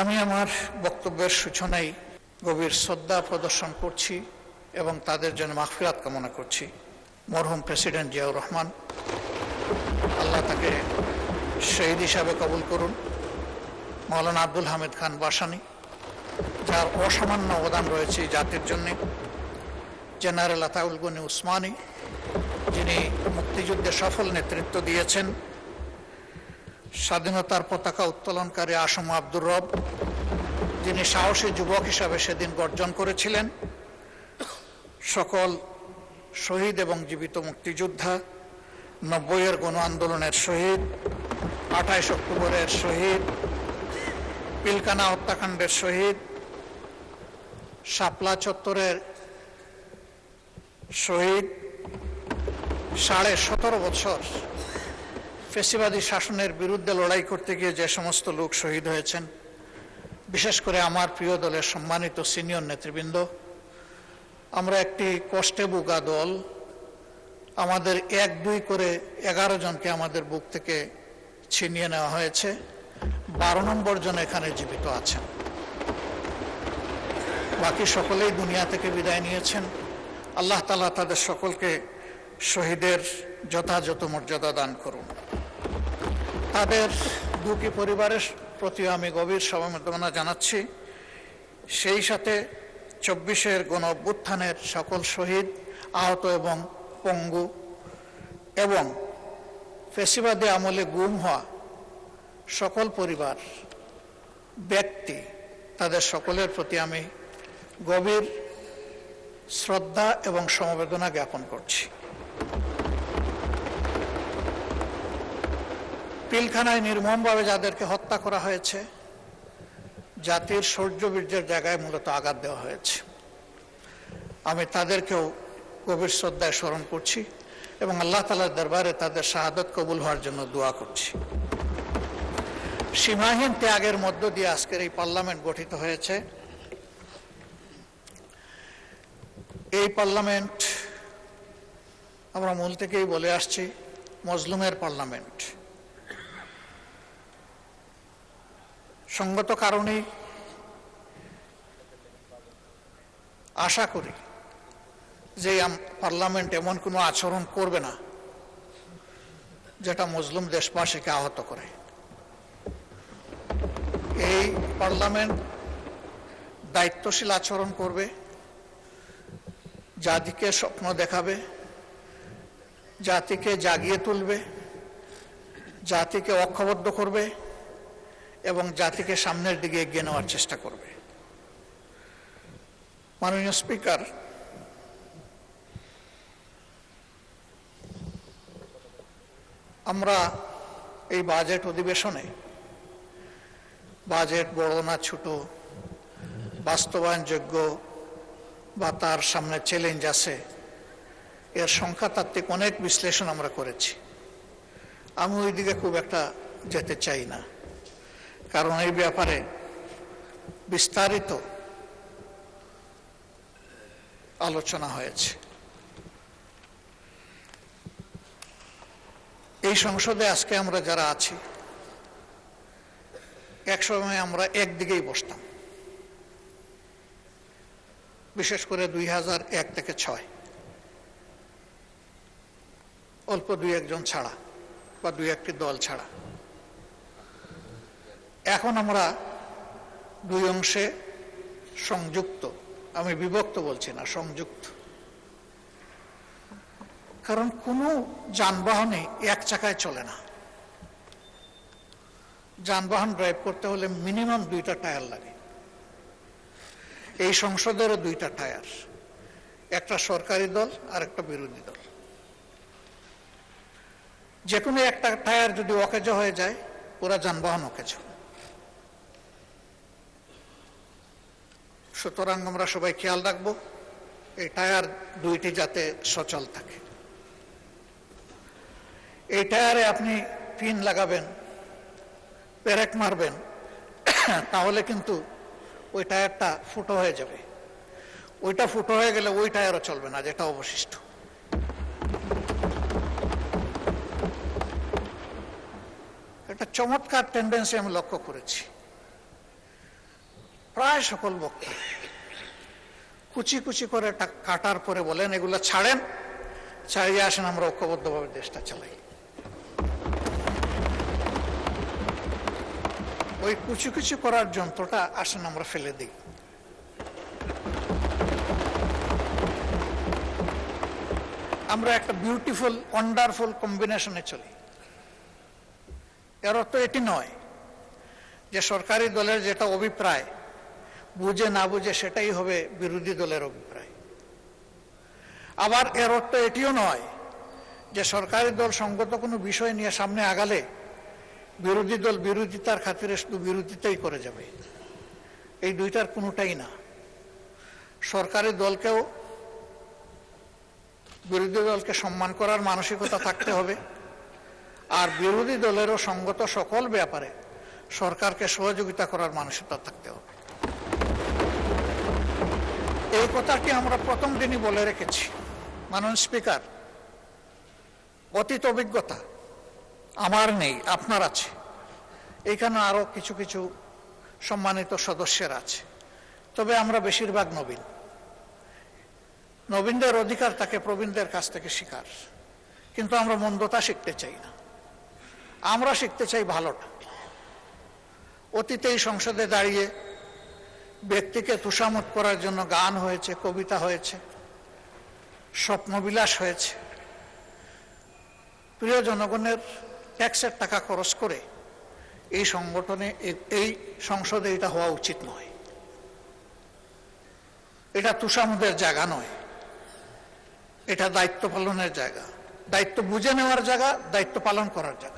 আমি আমার বক্তব্যের সূচনায় গভীর শ্রদ্ধা প্রদর্শন করছি এবং তাদের জন্য মাগফিরাত কামনা করছি। মরহুম প্রেসিডেন্ট জিয়াউর রহমান, আল্লাহ তাকে শহীদ হিসাবে কবুল করুন। মাওলানা আব্দুল হামিদ খান বাসানী, যার অসামান্য অবদান রয়েছে জাতির জন্যে। জেনারেল আতাউল গনি উসমানী, যিনি মুক্তিযুদ্ধে সফল নেতৃত্ব দিয়েছেন। স্বাধীনতার পতাকা উত্তোলনকারী আসম আব্দুর রব, যিনি সাহসী যুবক হিসাবে সেদিন গর্জন করেছিলেন। সকল শহীদ এবং জীবিত মুক্তিযোদ্ধা, 90-এর গণ আন্দোলনের শহীদ, 28 অক্টোবরের শহীদ, পিলখানা হত্যাকাণ্ডের শহীদ, শাপলা চত্বরের শহীদ, 17.5 বছর ফ্যাসিবাদী শাসনের বিরুদ্ধে লড়াই করতে গিয়ে যে সমস্ত লোক শহীদ হয়েছেন, বিশেষ করে আমার প্রিয় দলের সম্মানিত সিনিয়র নেতৃবৃন্দ। আমরা একটি কষ্টে বুকা দল। আমাদের 1-2 করে 11 জনকে আমাদের বুক থেকে ছিনিয়ে নেওয়া হয়েছে। 12 নম্বর জন এখানে জীবিত আছেন, বাকি সকলেই দুনিয়া থেকে বিদায় নিয়েছেন। আল্লাহ তাআলা তাদের সকলকে শহীদের যথাযথ মর্যাদা দান করুন। তাদের দুঃখী পরিবারের প্রতি আমি গভীর সমবেদনা জানাচ্ছি। সেই সাথে 24-এর গণ অভ্যুত্থানের সকল শহীদ, আহত এবং পঙ্গু এবং ফ্যাসিবাদী আমলে গুম হওয়া সকল পরিবার, ব্যক্তি, তাদের সকলের প্রতি আমি গভীর শ্রদ্ধা এবং সমবেদনা জ্ঞাপন করছি। পিলখানায় নির্মমভাবে যাদেরকে হত্যা করা হয়েছে, জাতির শৌর্যবীর্যের জায়গায় মূলত আঘাত দেওয়া হয়েছে, আমি তাদেরকেও গভীর শ্রদ্ধায় স্মরণ করছি এবং আল্লাহ তাআলার দরবারে তাদের শাহাদত কবুল হওয়ার জন্য দোয়া করছি। সীমাহীন ত্যাগের মধ্য দিয়ে আজকের এই পার্লামেন্ট গঠিত হয়েছে। এই পার্লামেন্ট আমরা মূল থেকেই বলে আসছি, মজলুমের পার্লামেন্ট। সঙ্গত কারণেই আশা করি যে পার্লামেন্ট এমন কোনো আচরণ করবে না যেটা মজলুম দেশবাসীকে আহত করে। এই পার্লামেন্ট দায়িত্বশীল আচরণ করবে, জাতিকে স্বপ্ন দেখাবে, জাতিকে জাগিয়ে তুলবে, জাতিকে ঐক্যবদ্ধ করবে এবং জাতিকে সামনের দিকে এগিয়ে নেওয়ার চেষ্টা করবে। মাননীয় স্পিকার, আমরা এই বাজেট অধিবেশনে বাজেট বড় না ছোট, বাস্তবায়নযোগ্য বা তার সামনে চ্যালেঞ্জ আছে, এর সংখ্যাতাত্ত্বিক অনেক বিশ্লেষণ আমরা করেছি। আমি ওই দিকে খুব একটা যেতে চাই না, কারণ এই ব্যাপারে বিস্তারিত আলোচনা হয়েছে। এই সংসদে আজকে আমরা যারা আছি, একসময় আমরা একদিকেই বসতাম, বিশেষ করে 2001 থেকে 2006, অল্প 2-1 ছাড়া বা 2-1টি দল ছাড়া। এখন আমরা 2 অংশে সংযুক্ত। আমি বিভক্ত বলছি না, সংযুক্ত। কারণ কোনো যানবাহনে এক চাকায় চলে না। যানবাহন ড্রাইভ করতে হলে মিনিমাম 2টা টায়ার লাগে। এই সংসদেরও 2টা টায়ার, একটা সরকারি দল আর একটা বিরোধী দল। যে কোনো একটা টায়ার যদি অকেজ হয়ে যায়, পুরা যানবাহন অকেজ। সুতরাং আমরা সবাই খেয়াল রাখবো এই টায়ার 2টি যাতে সচল থাকে। এই টায়ারে আপনি পিন লাগাবেন, পেরেক মারবেন, তাহলে কিন্তু ওই টায়ারটা ফুটো হয়ে যাবে। ওইটা ফুটো হয়ে গেলে ওই টায়ারও চলবে না, যেটা অবশিষ্ট। একটা চমৎকার টেন্ডেন্সি আমি লক্ষ্য করেছি। প্রায় সকল বক্তা কুচি কুচি করে কাটার পরে বলেন এগুলো ছাড়েন, ছাড়িয়ে আসেন আমরা ঐক্যবদ্ধভাবে দেশটা চালাই। ওই কুচি কুচি করার যন্ত্রটা আসেন আমরা ফেলে দিই। আমরা একটা বিউটিফুল ওয়ান্ডারফুল কম্বিনেশনে চলি। এর অর্থ এটি নয় যে সরকারি দলের যেটা অভিপ্রায় বুঝে না বুঝে সেটাই হবে বিরোধী দলের অভিপ্রায়। আবার এর অর্থ এটিও নয় যে সরকারি দল সঙ্গত কোনো বিষয় নিয়ে সামনে আগালে বিরোধী দল বিরোধিতার খাতিরে শুধু বিরোধিতাই করে যাবে। এই দুইটার কোনোটাই না। সরকারি দলকেও বিরোধী দলকে সম্মান করার মানসিকতা থাকতে হবে, আর বিরোধী দলেরও সঙ্গত সকল ব্যাপারে সরকারকে সহযোগিতা করার মানসিকতা থাকতে হবে। এই কথাটি আমরা প্রথম দিনই বলে রেখেছি। মাননীয় স্পিকার, অতীত অভিজ্ঞতা আমার নেই, আপনার আছে, এখানে আরো কিছু কিছু সম্মানিত সদস্যের আছে, তবে আমরা বেশিরভাগ নবীন। নবীনদের অধিকার তাকে প্রবীণদের কাছ থেকে শিকার, কিন্তু আমরা মন্দতা শিখতে চাই না, আমরা শিখতে চাই ভালোটা। অতীতে এই সংসদে দাঁড়িয়ে ব্যক্তিকে তুষামত করার জন্য গান হয়েছে, কবিতা হয়েছে, স্বপ্নবিলাস হয়েছে। প্রিয় জনগণের ট্যাক্সের টাকা খরচ করে এই সংগঠনে এই সংসদে এটা হওয়া উচিত নয়। এটা তুষামতের জায়গা নয়, এটা দায়িত্ব পালনের জায়গা, দায়িত্ব বুঝে নেওয়ার জায়গা, দায়িত্ব পালন করার জায়গা।